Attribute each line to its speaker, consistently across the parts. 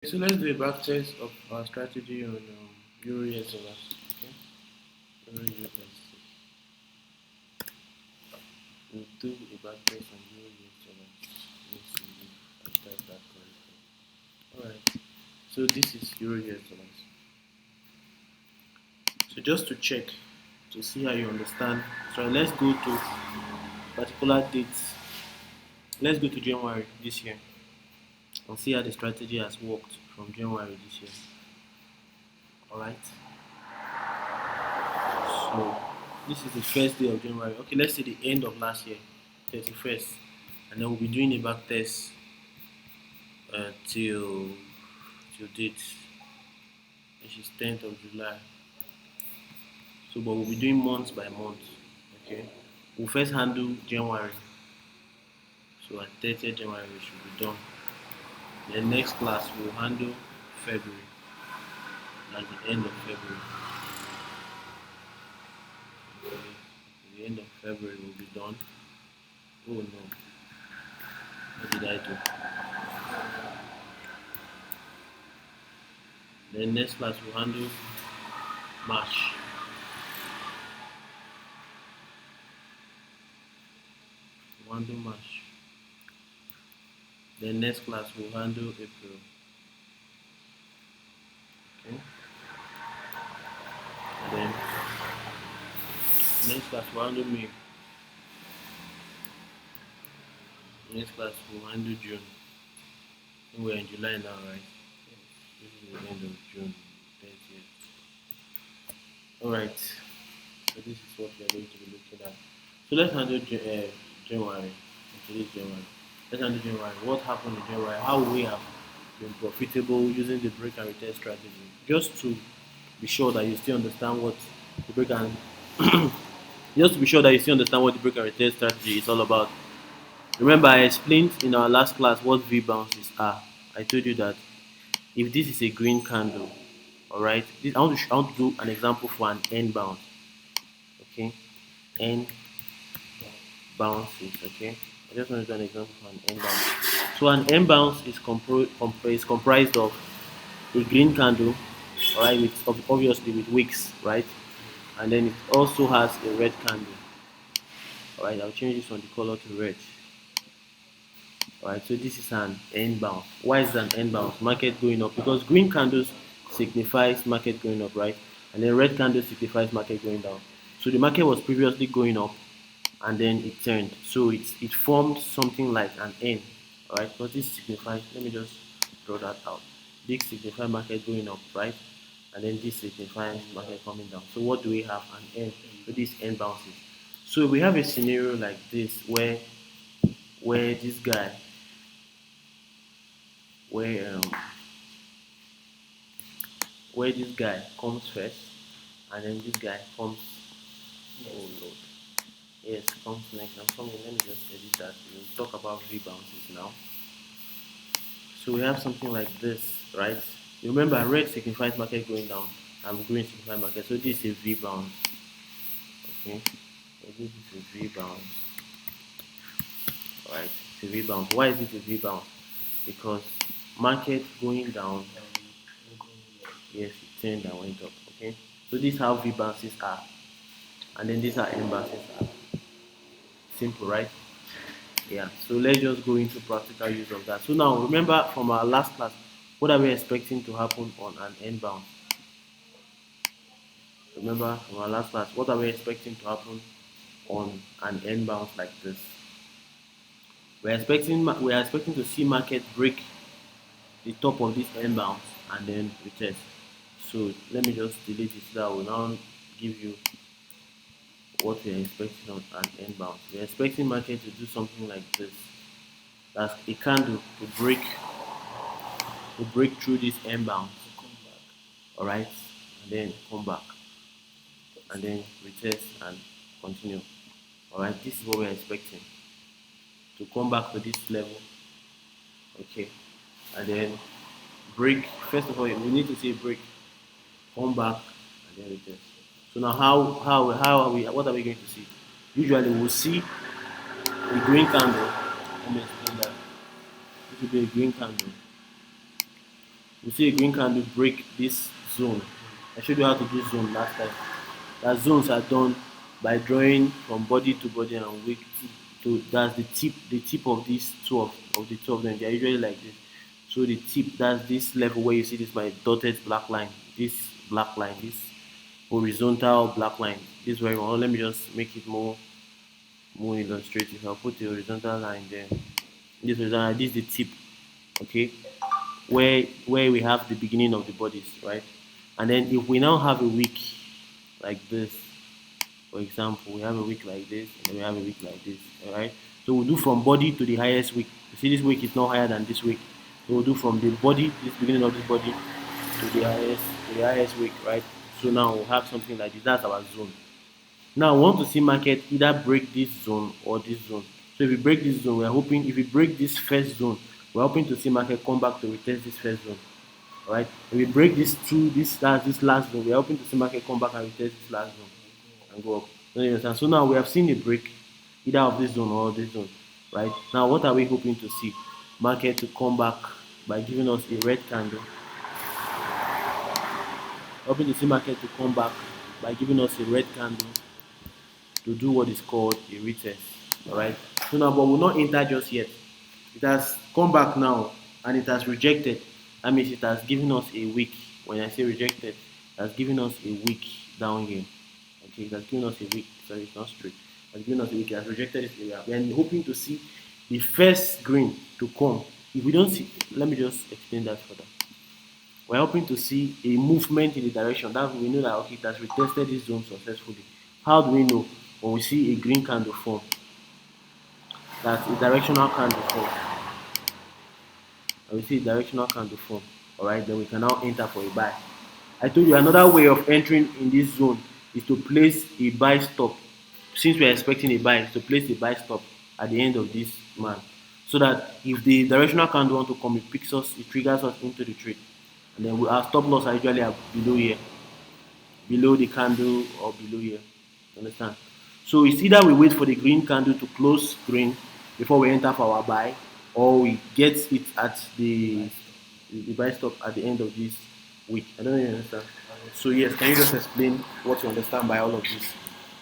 Speaker 1: So let's do a back test of our strategy on Euro US dollars. Okay, Euro USD. We'll do a back test on Euro US dollars. Let's see if I type that correctly. Alright, so this is Euro US dollars. So just to check, to see how you understand, so let's go to particular dates. Let's go to January this year and see how the strategy has worked from January this year. Alright, so this is the first day of January. Okay, let's say the end of last year, 31st, and then we'll be doing a back test till date, which is 10th of July. So, but we'll be doing month by month. Okay, we'll first handle January. So at 30th January we should be done. Then next class we'll handle February. At the end of February. Okay. At the end of February we'll be done. Oh no. What did I do? Then next class we'll handle March. We'll handle March. Then next class we'll handle April. Okay. And then next class we'll handle May. Next class we'll handle June. I think we're in July now, right? This is the end of June 30th. Alright, so this is what we are going to be looking at. So let's handle January. Today's January. Let's handle January. What happened in January? How we have been profitable using the break and return strategy. Just to be sure that you still understand what the break and just to be sure that you still understand what the break and return strategy is all about. Remember, I explained in our last class what V bounces are. I told you that if this is a green candle, alright, I want to do an example for an N bounce. Okay, N bounces. Okay, I just want to do an example for an N bounce. So an N bounce is comprised of a green candle, alright, with obviously with wicks, right, and then it also has a red candle. Alright, I'll change this from the color to red. Alright, so this is an N bounce. Why is it an N bounce? Market going up, because green candles signifies market going up, right? And then red candle signifies market going down. So the market was previously going up and then it turned. So it formed something like an N. Alright, because this signifies, let me just draw that out. This signifies market going up, right? And then this signifies market coming down. So what do we have? An N. So this N bounces. So we have a scenario like this where this guy where this guy comes first and then this guy comes, oh lord, yes, comes next. I'm coming, let me just edit that. We'll talk about V bounces now. So we have something like this, right? You remember red signifies market going down and green signifies market. So this is a V bounce. Okay, so this is a V bounce. Alright, it's a V bounce. Why is it a V bounce? Because market going down, yes, it turned and went up. Okay, so this is how V bounces are, and then these are N bounces are. Simple, right? Yeah, so let's just go into practical use of that. So now remember from our last class, what are we expecting to happen on an N bounce? Remember from our last class, what are we expecting to happen on an N bounce like this? We are expecting to see market break the top of this N bounce and then retest. So let me just delete it so that I will now give you what we are expecting on an N bounce. We are expecting market to do something like this. That's a candle to break through this N bounce. Alright, and then come back and then retest and continue. Alright, this is what we are expecting. To come back to this level. Okay, and then break. First of all, we need to see break, come back, and then retest. So now how are we, what are we going to see? Usually we'll see a green candle. Let me explain that. This will be a green candle. You see a green candle break this zone. I showed you how to do zone last time. That zones are done by drawing from body to body and wick to that's the tip of these of the two of them. They are usually like this. So the tip, that's this level where you see this my dotted black line, this horizontal black line. This very one. Let me just make it more illustrative. I'll put the horizontal line there. This is the tip, okay, where we have the beginning of the bodies, right? And then if we now have a wick like this, for example, we have a wick like this, and then we have a wick like this, alright? So we'll do from body to the highest wick. You see this wick is not higher than this wick. So we'll do from the body, this beginning of this body, to the highest wick, right? So now we'll have something like this. That's our zone. Now we want to see market either break this zone or this zone. So if we break this zone, we're hoping if we break this first zone, we're hoping to see market come back to retest this first zone. Alright? If we break this last zone, we're hoping to see market come back and retest this last zone and go up. You understand? So now we have seen a break either of this zone or this zone. Right? Now what are we hoping to see? Market to come back by giving us a red candle. Hoping to see market to come back by giving us a red candle to do what is called a retest. Alright? So now, but we'll not enter just yet. It has come back now and it has rejected. That means it has given us a wick. When I say rejected, it has given us a wick down here. Okay, it has given us a wick. Sorry, it's not straight. It has given us a wick. It has rejected this area. We are hoping to see the first green to come. If we don't see, let me just explain that further. We're hoping to see a movement in the direction. That we know that okay, it has retested this zone successfully. How do we know? When we see a green candle form, that's a directional candle form. And we see a directional candle form. Alright, then we can now enter for a buy. I told you another way of entering in this zone is to place a buy stop. Since we are expecting a buy, to place a buy stop at the end of this man. So that if the directional candle want to come, it picks us, it triggers us into the trade. And then our stop loss are usually below here. Below the candle or below here. Understand? So it's either we wait for the green candle to close green before we enter for our buy, or we get it at the buy stop at the end of this week. I don't know if you understand. So yes, can you just explain what you understand by all of this?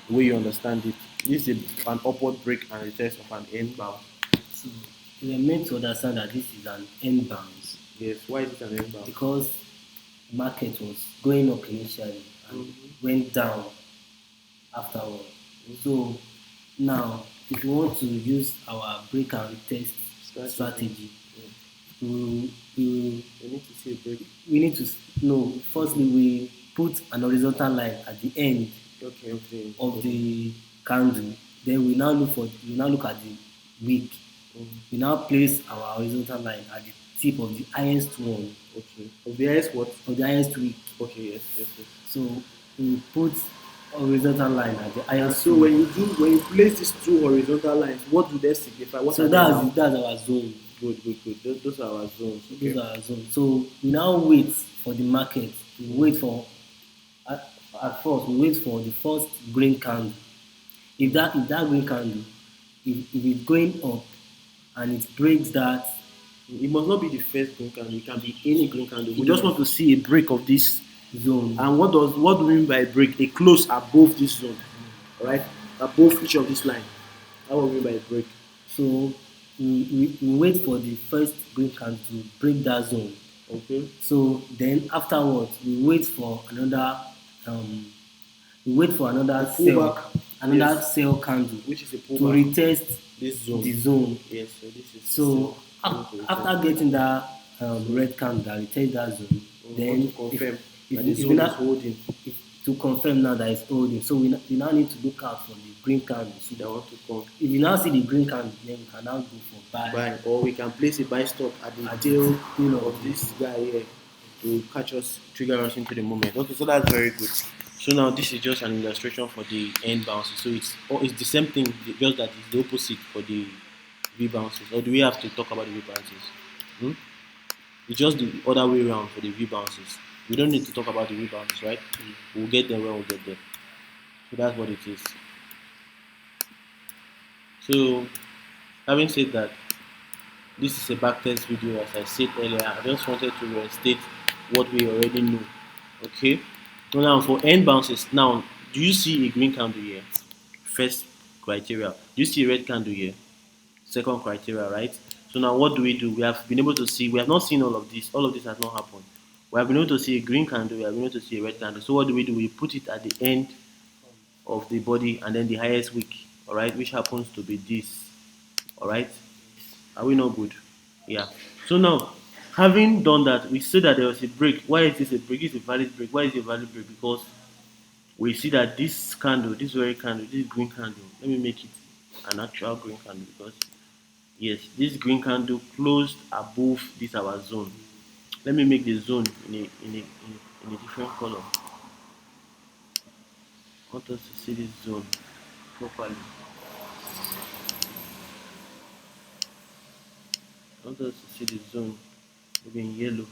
Speaker 1: The way you understand it. This is an upward break and retest of an end bounce.
Speaker 2: So we are meant to understand that this is an end bounce.
Speaker 1: Yes, why is it an end bounce?
Speaker 2: Because the market was going up initially and went down afterward. So now, if we want to use our break and retest strategy, we
Speaker 1: need to see a break.
Speaker 2: We need to know. Firstly, we put an horizontal line at the end of the candle. Then we now look at the wick. We now place our horizontal line at the tip of the highest one.
Speaker 1: Okay. Of the highest what?
Speaker 2: Of the highest wick.
Speaker 1: Okay. Yes.
Speaker 2: So we put horizontal line at the highest.
Speaker 1: So when you place these two horizontal lines, what do they signify?
Speaker 2: So that's our zone.
Speaker 1: Good. Those are our zones. Okay.
Speaker 2: Those are our zones. So we now wait for the market. We wait for at first we wait for the first green candle. If that green candle, if it's going up and it breaks that,
Speaker 1: it must not be the first green candle. It can be any green candle. We just want to see a break of this
Speaker 2: zone.
Speaker 1: And what do we mean by break? A close above this zone, right? Above each of this line. That's what we mean by break.
Speaker 2: So we wait for the first green candle to break that zone.
Speaker 1: Okay.
Speaker 2: So then afterwards we wait for another sell candle,
Speaker 1: which is a pullback,
Speaker 2: to retest
Speaker 1: this zone.
Speaker 2: The zone.
Speaker 1: Yes. So this is
Speaker 2: so after getting that red candle that retest that zone, then
Speaker 1: confirm
Speaker 2: to confirm now that it's holding. So we now need to look out for the green candle. So
Speaker 1: they want to come.
Speaker 2: If you now see the green candle, then we can now go for buy.
Speaker 1: Or we can place a buy stop at the tail of this guy here to catch us, trigger us into the moment. Okay, so that's very good. So now this is just an illustration for the end bounces. So it's the same thing, just that it's the opposite for the V bounces. Or do we have to talk about the V bounces? It's just the other way around for the V bounces. We don't need to talk about the V bounces, right? We'll get there when we get there. So that's what it is. So having said that, This is a backtest video, as I said earlier. I just wanted to restate what we already know. Okay. So now for end bounces, now do you see a green candle here? First criteria. Do you see a red candle here? Second criteria, right? So now what do? We have been able to see, we have not seen all of this. All of this has not happened. We have been able to see a green candle, we have been able to see a red candle. So what do? We put it at the end of the body and then the highest wick, all right, which happens to be this, all right. Are we not good? Yeah. So now, having done that, we see that there was a break. Why is this a break? It's a valid break. Why is it a valid break? Because we see that this candle, this very candle, this green candle, let me make it an actual green candle because yes, this green candle closed above this our zone. Let me make the zone in a different color. I want us to see this zone properly. I want us to see the zone maybe in yellow.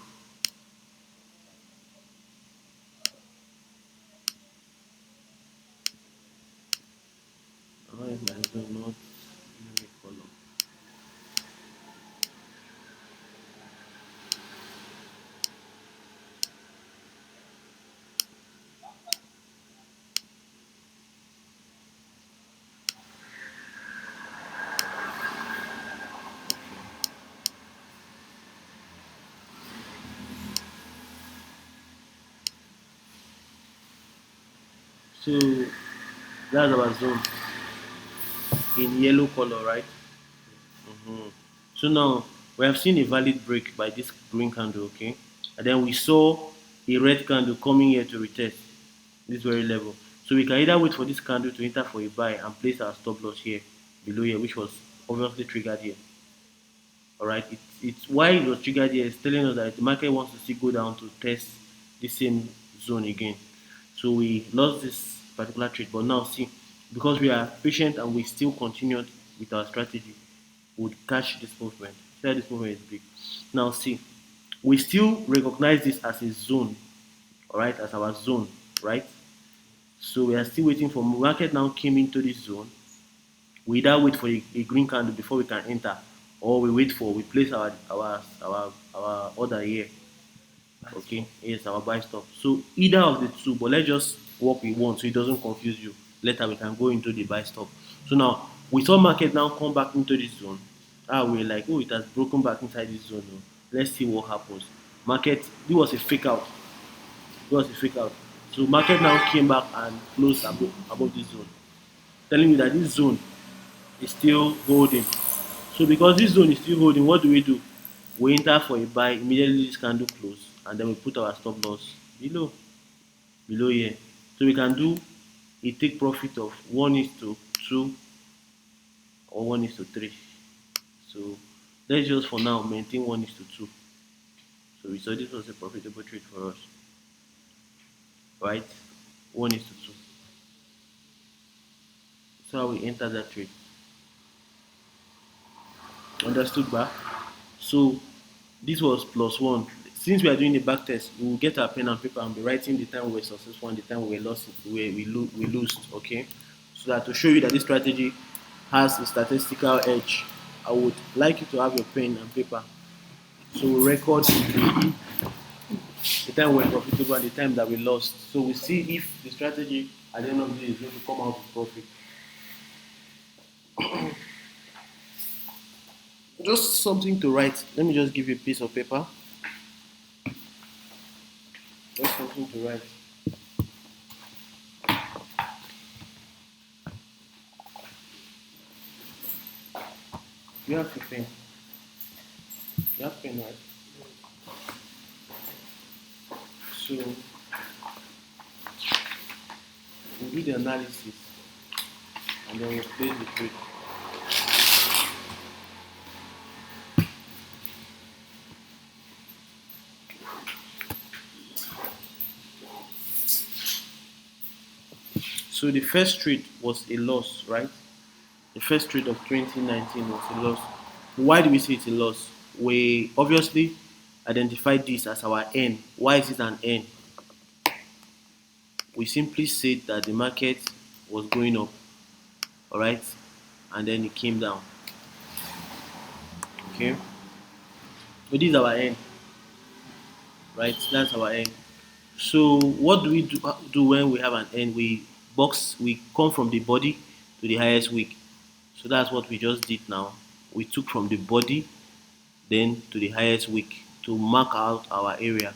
Speaker 1: Why is my zone not in a color? So that's our zone in yellow color, right? Mhm. So now we have seen a valid break by this green candle, okay? And then we saw a red candle coming here to retest this very level. So we can either wait for this candle to enter for a buy and place our stop loss here below here, which was obviously triggered here. All right, it's why it was triggered here is telling us that the market wants to still go down to test the same zone again. So we lost this particular trade, but now see, because we are patient and we still continued with our strategy, would catch this movement. Say this movement is big. Now see, we still recognize this as a zone, all right, as our zone, right? So we are still waiting for market now came into this zone. We either wait for a green candle before we can enter, or we place our order here. Okay, yes, our buy stop. So either of the two, but let's just work with one so it doesn't confuse you. Later we can go into the buy stop. So now we saw market now come back into this zone. We're like, oh, it has broken back inside this zone. Oh. Let's see what happens. Market, this was a fake out. It was a fake out. So market now came back and closed above this zone, telling you that this zone is still holding. So because this zone is still holding, what do? We enter for a buy, immediately this candle close, and then we put our stop loss below here. So we can do a take profit of 1:2 or 1:3. So let's just for now maintain 1:2. So we saw this was a profitable trade for us, right? 1:2. So how we enter that trade. Understood, ba? So this was plus one. Since we are doing a back test, we will get our pen and paper and be writing the time we were successful and the time we were lost, we lose, okay? So that to show you that this strategy has a statistical edge, I would like you to have your pen and paper. So we record the time we were profitable and the time that we lost. So we see if the strategy at the end of the day is going to come out with profit. Just something to write. Let me just give you a piece of paper. Just something to write. You have a pen. You have pen, right? So we'll do the analysis and then we'll place the trade. So the first trade was a loss, right? The first trade of 2019 was a loss. Why do we say it's a loss? We obviously identified this as our N. Why is it an N? We simply said that the market was going up, all right, and then it came down. Okay. So this is our end, right? That's our end. So what do we do when we have an end? We come from the body to the highest wick. So that's what we just did now. We took from the body then to the highest wick to mark out our area.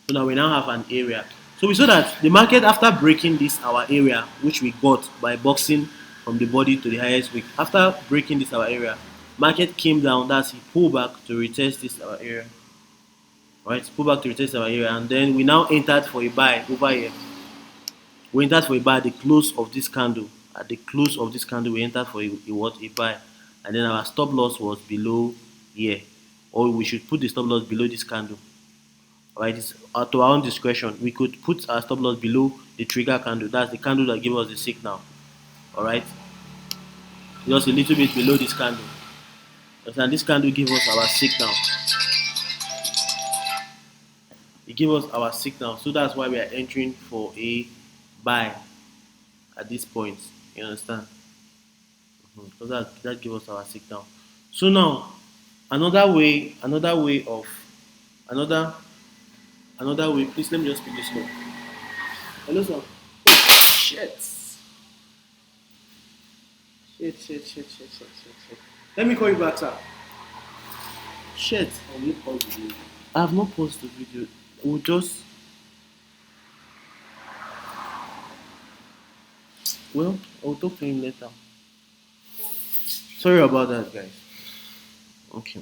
Speaker 1: So now we now have an area. So we saw that the market, after breaking this our area, which we got by boxing from the body to the highest wick, after breaking this our area, market came down, that's he pulled back to retest this our area. Right, pull back to retest our area, and then we now entered for a buy over here. We entered for a buy at the close of this candle. At the close of this candle, we entered for a what? A buy. And then our stop loss was below here. Or we should put the stop loss below this candle. Alright, it's to our own discretion. We could put our stop loss below the trigger candle. That's the candle that gave us the signal. Alright, just a little bit below this candle. And this candle gave us our signal. It gave us our signal. So that's why we are entering for a buy at this point. You understand? Because that gives us our signal. So now another another way. Please let me just speak this slow. Hello, sir. Shit. Shit. Let me call you back, sir. Shit.
Speaker 2: Can you pause the video?
Speaker 1: I have not paused the video. We'll just. Well, I'll talk to him later. Sorry about that, guys. Okay.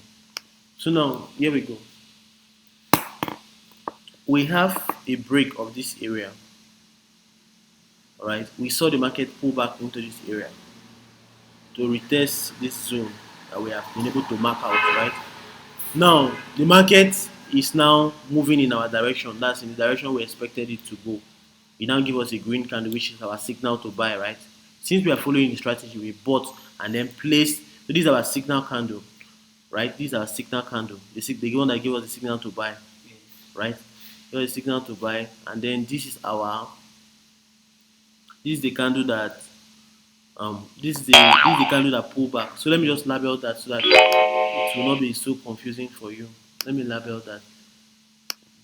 Speaker 1: So now, here we go. We have a break of this area. Alright. We saw the market pull back into this area to retest this zone that we have been able to mark out, right? Now, the market is now moving in our direction. That's in the direction we expected it to go. It now give us a green candle, which is our signal to buy, right? Since we are following the strategy, we bought and then placed. So this is our signal candle, right? This is our signal candle. The one that gave us the signal to buy, right? Give us the signal to buy, and then this is the candle that this is the candle that pull back. So let me just label that so that it will not be so confusing for you. Let me label that.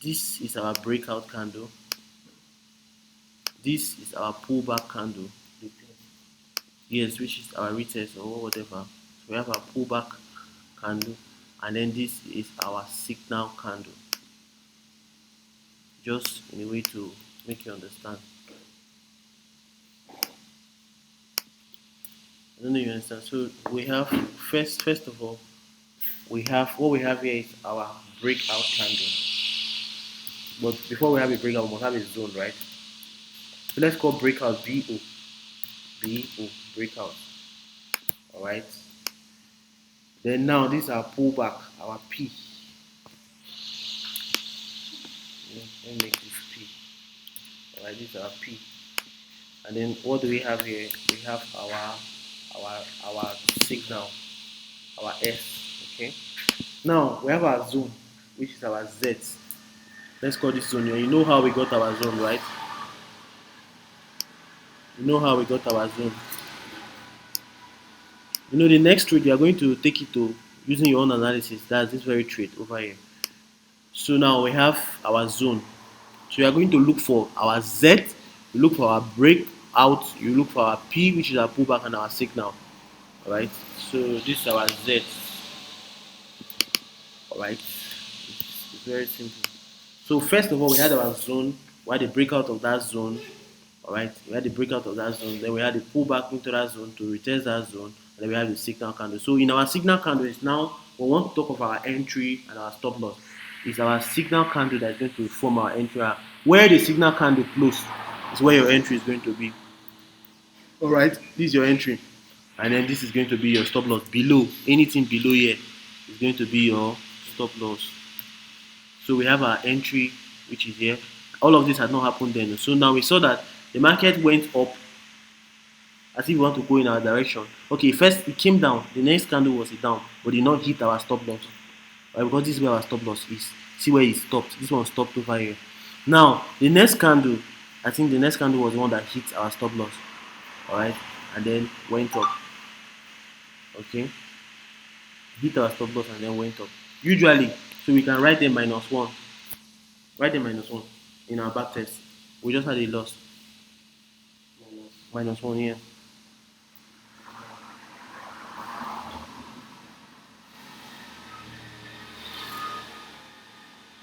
Speaker 1: This is our breakout candle. This is our pullback candle. Yes, which is our retest or whatever. So we have our pullback candle, and then this is our signal candle. Just in a way to make you understand. I don't know if you understand. So we have first of all, we have what we have here is our breakout candle. But before we have a breakout, we must have a zone, right? So let's call breakout BO. BO, breakout. Alright. Then now this is our pullback, our P. Let me make this P. Alright, this is our P. And then what do we have here? We have our signal, our S. Okay. Now we have our zone, which is our Z. Let's call this zone. You know how we got our zone, right? You know how we got our zone. You know the next trade you are going to take it to using your own analysis. That's this very trade over here. So now we have our zone. So you are going to look for our Z, you look for our breakout, you look for our P, which is our pullback, and our signal. Alright. So this is our Z. Alright. It's very simple. So first of all, we had our zone. We had the breakout of that zone. Alright, we had the breakout of that zone, then we had the pullback into that zone to retest that zone, and then we have the signal candle. So in our signal candle is now we want to talk of our entry and our stop loss. It's our signal candle that's going to form our entry. Where the signal candle close is where your entry is going to be. Alright, this is your entry. And then this is going to be your stop loss. Below, anything below here is going to be your stop loss. So we have our entry, which is here. All of this had not happened then. So now we saw that the market went up as if we want to go in our direction. Okay, first it came down. The next candle was down, but did not hit our stop loss. Right, because this is where our stop loss is. See where it stopped. This one stopped over here. Now, the next candle, I think the next candle was the one that hit our stop loss. Alright, and then went up. Okay, hit our stop loss and then went up. Usually, So we can write them -1. Write them -1 in our back test. We just had a loss. -1 here.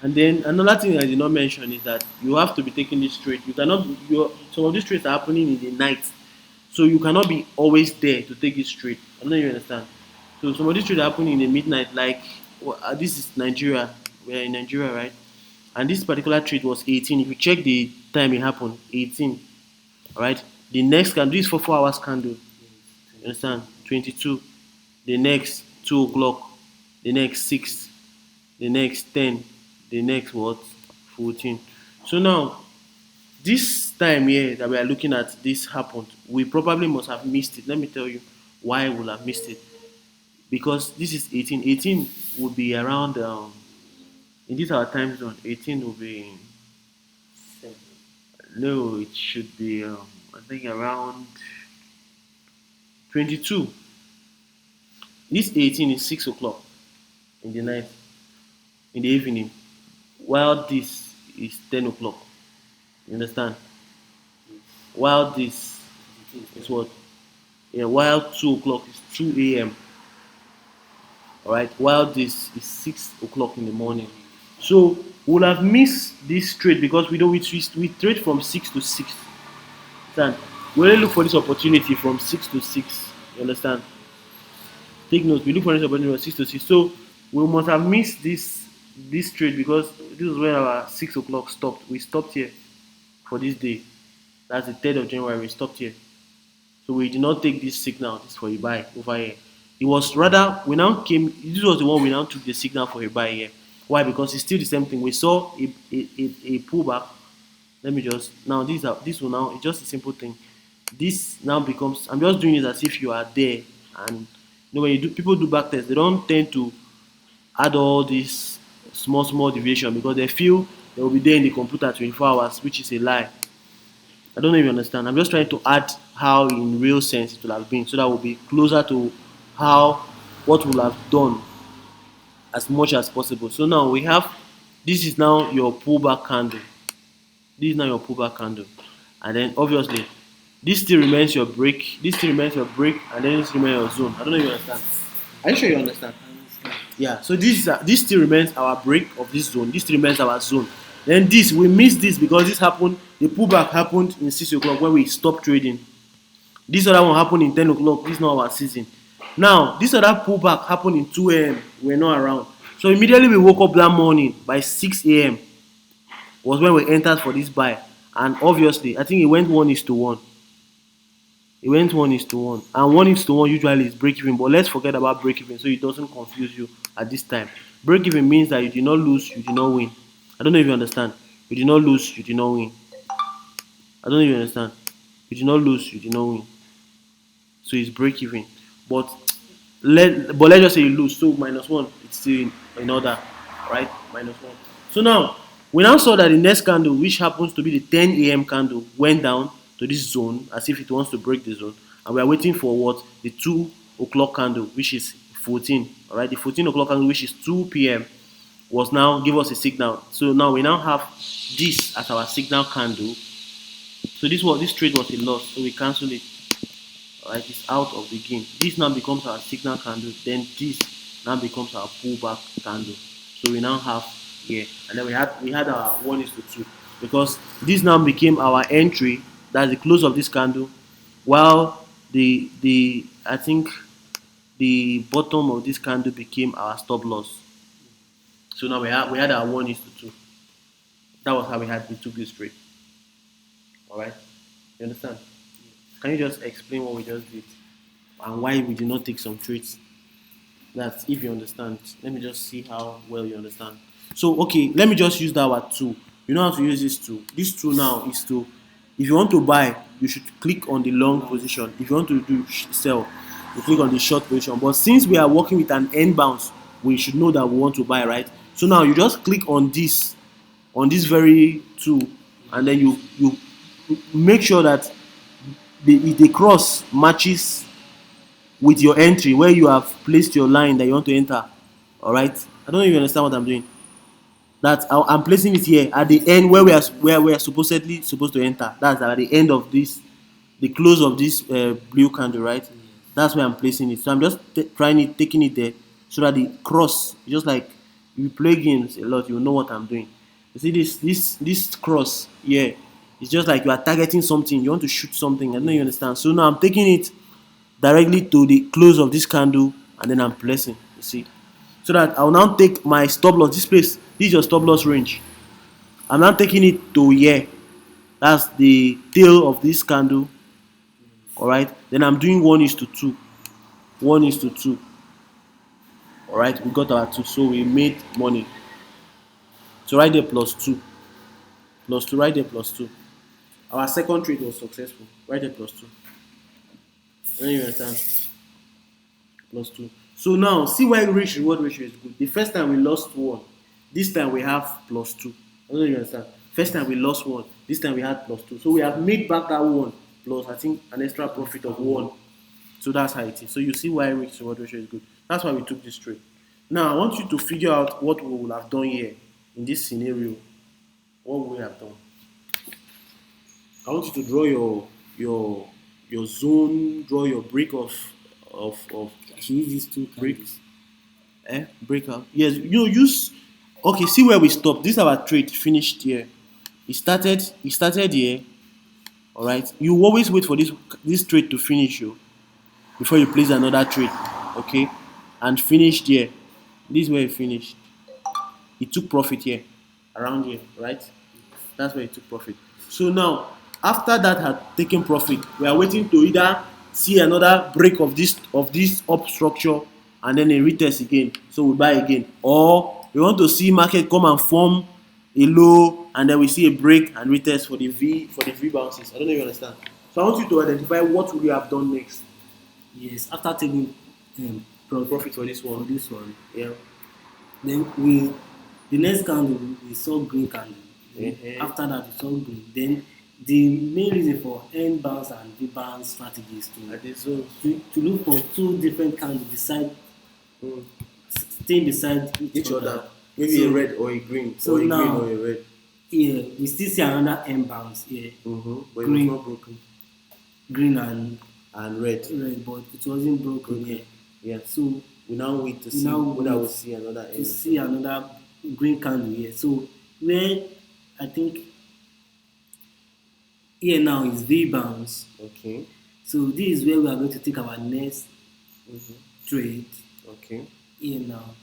Speaker 1: And then another thing I did not mention is that you have to be taking this trade. You cannot. Some of these trades are happening in the night, so you cannot be always there to take this trade. I don't know if you understand. So some of these trades are happening in the midnight. Like this is Nigeria. We are in Nigeria, right? And this particular trade was 18. If you check the time it happened, 18. All right. The next candle, this is for 4 hours candle. You understand? 22. The next 2 o'clock. The next 6. The next 10. The next what? 14. So now, this time here that we are looking at, this happened. We probably must have missed it. Let me tell you why we'll have missed it. Because this is 18. 18 would be around, in this our time zone, 18 will be, no, it should be, I think around 22. This 18 is 6 o'clock in the night, in the evening, while this is 10 o'clock. You understand? While this is what? Yeah, while 2 o'clock is 2 a.m. Alright, while this is 6 o'clock in the morning. So we'll have missed this trade because we trade from 6 to 6. Understand? We only look for this opportunity from 6 to 6. You understand? Take note, we look for this opportunity from 6 to 6. So we must have missed this trade because this is where our 6 o'clock stopped. We stopped here for this day. That's the 3rd of January. We stopped here. So we did not take this signal. This for a buy over here. It was rather we now came. This was the one we now took the signal for a buy here. Why? Because it's still the same thing. We saw a pullback. Let me just now this will now it's just a simple thing. This now becomes. I'm just doing it as if you are there, and when you do people do back tests, they don't tend to add all this small deviation because they feel they will be there in the computer 24 hours, which is a lie. I don't know if you understand. I'm just trying to add how in real sense it will have been so that we'll be closer to how what we'll have done as much as possible. So now we have this is now your pullback candle. This is now your pullback candle. And then obviously this still remains your break. This still remains your break and then this remains your zone. I don't know if you understand. Are you sure you understand? Yeah, so this still remains our break of this zone. This still remains our zone. Then this we missed this because this happened. The pullback happened in 6 o'clock when we stopped trading. This other one happened in 10 o'clock. This is not our season. Now this other pullback happened in 2 a.m. We're not around. So immediately we woke up that morning by 6 a.m. was when we entered for this buy. And obviously I think it went 1:1. It went 1:1. And 1:1 usually is break even. But let's forget about break even so it doesn't confuse you at this time. Break even means that you did not lose, you did not win. I don't know if you understand. You did not lose, you did not win. I don't know if you understand. You did not lose, you did not win. So it's break even. But let's just say you lose. So -1, it's still in order. Right? -1. So now we now saw that the next candle, which happens to be the 10 a.m. candle, went down to this zone as if it wants to break the zone. And we are waiting for what? The 2 o'clock candle, which is 14. Alright, the 14 o'clock candle, which is 2 p.m. was now give us a signal. So now we now have this as our signal candle. So this trade was a loss, so we cancel it. Alright, it's out of the game. This now becomes our signal candle. Then this now becomes our pullback candle. So we now have here, and then we had our 1:2 because this now became our entry. That's the close of this candle, while the I think the bottom of this candle became our stop loss. So now we had our 1:2. That was how we took this trade. All right, you understand? Can you just explain what we just did and why we did not take some trades? That's if you understand. Let me just see how well you understand. So okay, let me just use that word tool. You know how to use this tool. This tool now is to, if you want to buy, you should click on the long position. If you want to do sell, you click on the short position. But since we are working with an end bounce, we should know that we want to buy, right? So now you just click on this very tool, and then you make sure that the cross matches with your entry where you have placed your line that you want to enter. All right, I don't know if you understand what I'm doing. That I'm placing it here at the end where we are supposedly supposed to enter. That's at the end of this, the close of this blue candle, right? That's where I'm placing it. So I'm just taking it there, so that the cross, just like you play games a lot, you know what I'm doing. You see this cross here, it's just like you are targeting something. You want to shoot something. I don't know you understand. So now I'm taking it directly to the close of this candle, and then I'm placing. You see, so that I'll now take my stop loss. This place, this is your stop loss range. I'm now taking it to here. That's the tail of this candle. Alright. Then I'm doing 1:2. 1:2. Alright, we got our 2. So we made money. So right there plus 2. Plus 2, right there plus 2. Our second trade was successful. Right there plus 2. Then you understand? Plus 2. So now see why risk reward ratio is good. The first time we lost 1. This time we have plus 2. I don't know you understand. First time we lost 1. This time we had plus 2. So we have made back that 1 plus I think an extra profit of 1. So that's how it is. So you see why risk reward ratio is good. That's why we took this trade. Now I want you to figure out what we would have done here in this scenario. What we have done. I want you to draw your zone, draw your break of
Speaker 2: I should use these two
Speaker 1: breaks. Breakout. Yes, you use. Okay, see where we stopped. This is our trade finished here. It started here. All right. You always wait for this trade to finish you before you place another trade. Okay, and finished here. This is where it finished. It took profit here, around here, right? That's where it took profit. So now, after that had taken profit, we are waiting to either see another break of this up structure and then a retest again. So we buy again, or we want to see market come and form a low and then we see a break and retest for the V bounces. I don't know if you understand. So I want you to identify what would you have done next.
Speaker 2: Yes, after taking
Speaker 1: Profit for this one. Yeah.
Speaker 2: Then the next candle we saw green candle. After that we saw green. Then the main reason for N bounce and V bounce strategy is to look for two different candles staying beside each other.
Speaker 1: Maybe a red or a green.
Speaker 2: So
Speaker 1: or a
Speaker 2: now,
Speaker 1: green or a red.
Speaker 2: Yeah, we still see another M bounce here.
Speaker 1: But
Speaker 2: Green.
Speaker 1: it was not broken.
Speaker 2: Green
Speaker 1: And red.
Speaker 2: but it wasn't broken here.
Speaker 1: Yeah.
Speaker 2: So
Speaker 1: We now wait to see whether we'll see another
Speaker 2: to see another green candle here. So where I think here now is V bounce.
Speaker 1: Okay.
Speaker 2: So this is where we are going to take our next trade.
Speaker 1: Okay.
Speaker 2: Here now.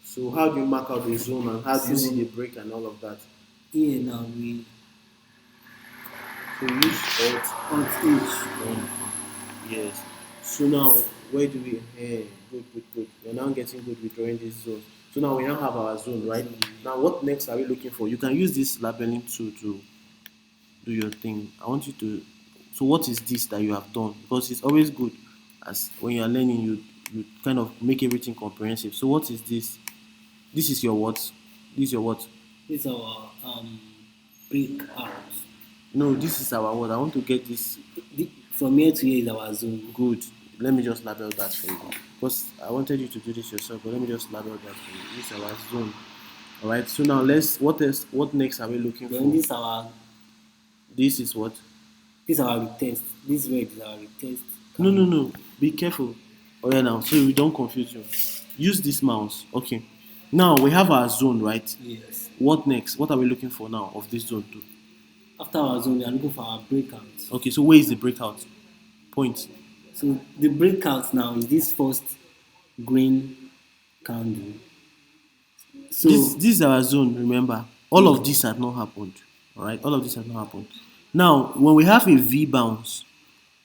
Speaker 1: So how do you mark out the zone and how do you see the break and all of that?
Speaker 2: Here now we
Speaker 1: use
Speaker 2: alt H.
Speaker 1: Yes. So now where do we good. We're now getting good with drawing this zone. So now we now have our zone, right? Now what next are we looking for? You can use this labeling tool to do your thing. I want you to. So what is this that you have done? Because it's always good as when you are learning, you kind of make everything comprehensive. So what is this? This is your what? This is your what?
Speaker 2: This is our breakout.
Speaker 1: No, this is our what? I want to get this.
Speaker 2: From here to here is our zone.
Speaker 1: Good. Let me just label that for you. Because I wanted you to do this yourself, but let me just label that for you. This is our zone. Alright, so now what next are we looking
Speaker 2: then
Speaker 1: for? This is what?
Speaker 2: This is our retest. This red is our retest.
Speaker 1: No. Be careful. Oh yeah, now so we don't confuse you. Use this mouse. Okay. Now we have our zone, right?
Speaker 2: Yes.
Speaker 1: What next? What are we looking for now of this zone too?
Speaker 2: After our zone, we are looking for our breakout.
Speaker 1: Okay, so where is the breakout? Point.
Speaker 2: So the breakout now is this first green candle. So
Speaker 1: this is our zone, remember. All of this had not happened. Alright, all of this has not happened. Now, when we have a V bounce,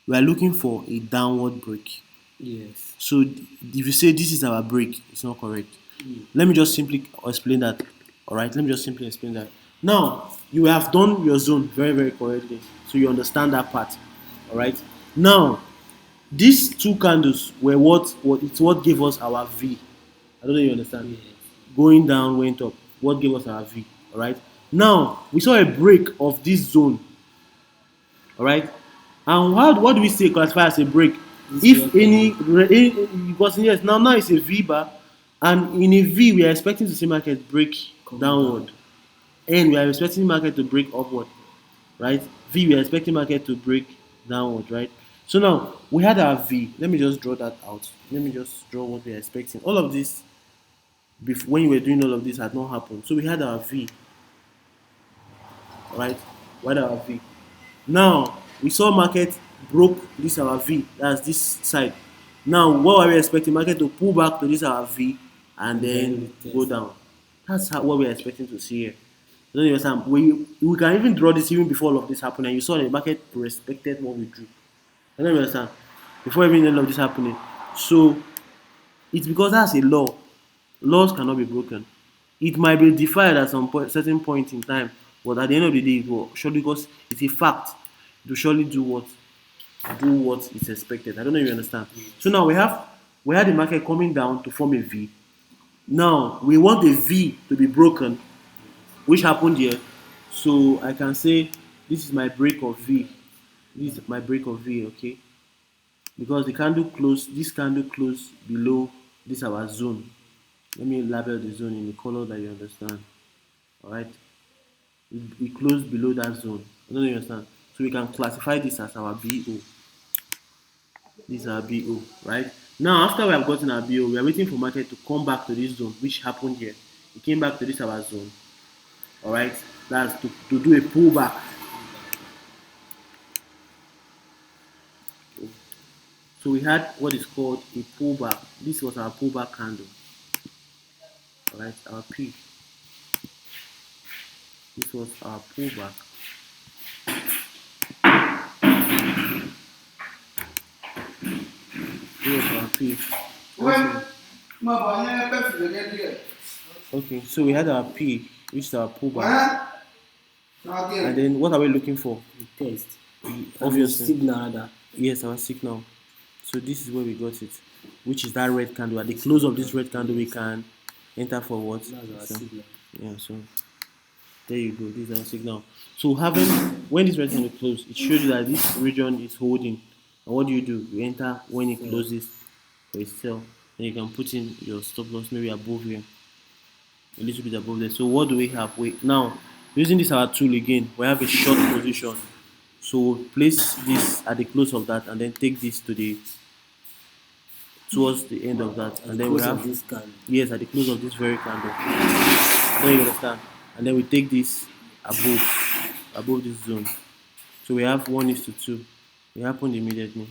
Speaker 1: we are looking for a downward break.
Speaker 2: Yes.
Speaker 1: So if you say this is our break, it's not correct. Let me just simply explain that. Alright, let me just simply explain that. Now, you have done your zone very, very correctly. So you understand that part. Alright. Now, these two candles were what gave us our V. I don't know if you understand.
Speaker 2: Yes.
Speaker 1: Going down, went up. What gave us our V. Alright. Now, we saw a break of this zone. Alright. And what do we say classify as a break? If any, because yes, now it's a V bar, and in a V we are expecting to see market break downward. N, we are expecting market to break upward, right? V, we are expecting market to break downward, right? So now we had our V. Let me just draw that out. Let me just draw what we are expecting. All of this, before, when you were doing all of this, had not happened. So we had our V, right? We had our V. Now we saw market broke this our V. That's this side. Now what are we expecting? Market to pull back to this our V and then go down. That's what we are expecting to see here. You don't understand? We can even draw this even before all of this happened, and you saw the market respected what we drew. You don't understand? Before even all of this happening. So it's because that's a law. Laws cannot be broken. It might be defied at some certain point in time, but at the end of the day, it will surely, because it's a fact, it will surely do what is expected. I don't know if you understand. So now we had the market coming down to form a V. Now we want the V to be broken, which happened here. So I can say this is my break of V. This is my break of V, okay? Because the candle closed, this candle closed below this our zone. Let me label the zone in the color that you understand. Alright? We closed below that zone. I don't know if you understand. So we can classify this as our BO. This is our BO, right? Now after we have gotten our BO, we are waiting for market to come back to this zone, which happened here. It came back to this our zone. Alright? That's to do a pullback. So we had what is called a pullback. This was our pullback candle. Alright, our P. This was our pullback. This was our P. Okay, so we had our P, which is our pullback. And then what are we looking for?
Speaker 2: The test.
Speaker 1: Obviously.
Speaker 2: Signal.
Speaker 1: Yes, our signal. So this is where we got it, which is that red candle. At the close of this red candle, we can enter for what?
Speaker 2: That's our signal.
Speaker 1: Yeah, so there you go. This is our signal. So having when this red candle closes, it shows you that this region is holding. And what do? You enter when it closes for a sell. Then you can put in your stop loss maybe above here, a little bit above there. So what do we have? Wait, now using this our tool again, we have a short position. So we'll place this at the close of that and then take this towards the end of that. And then we have
Speaker 2: this candle.
Speaker 1: Yes, at the close of this very candle. Then you understand. And then we take this above this zone. So we have 1:2. It happened immediately.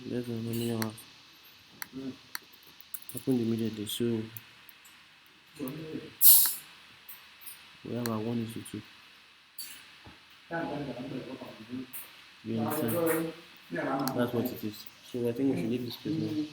Speaker 1: Less than 1 million hours. Happened immediately. So we have our 1:2. You understand? That's what it is. So I think we should leave this place now.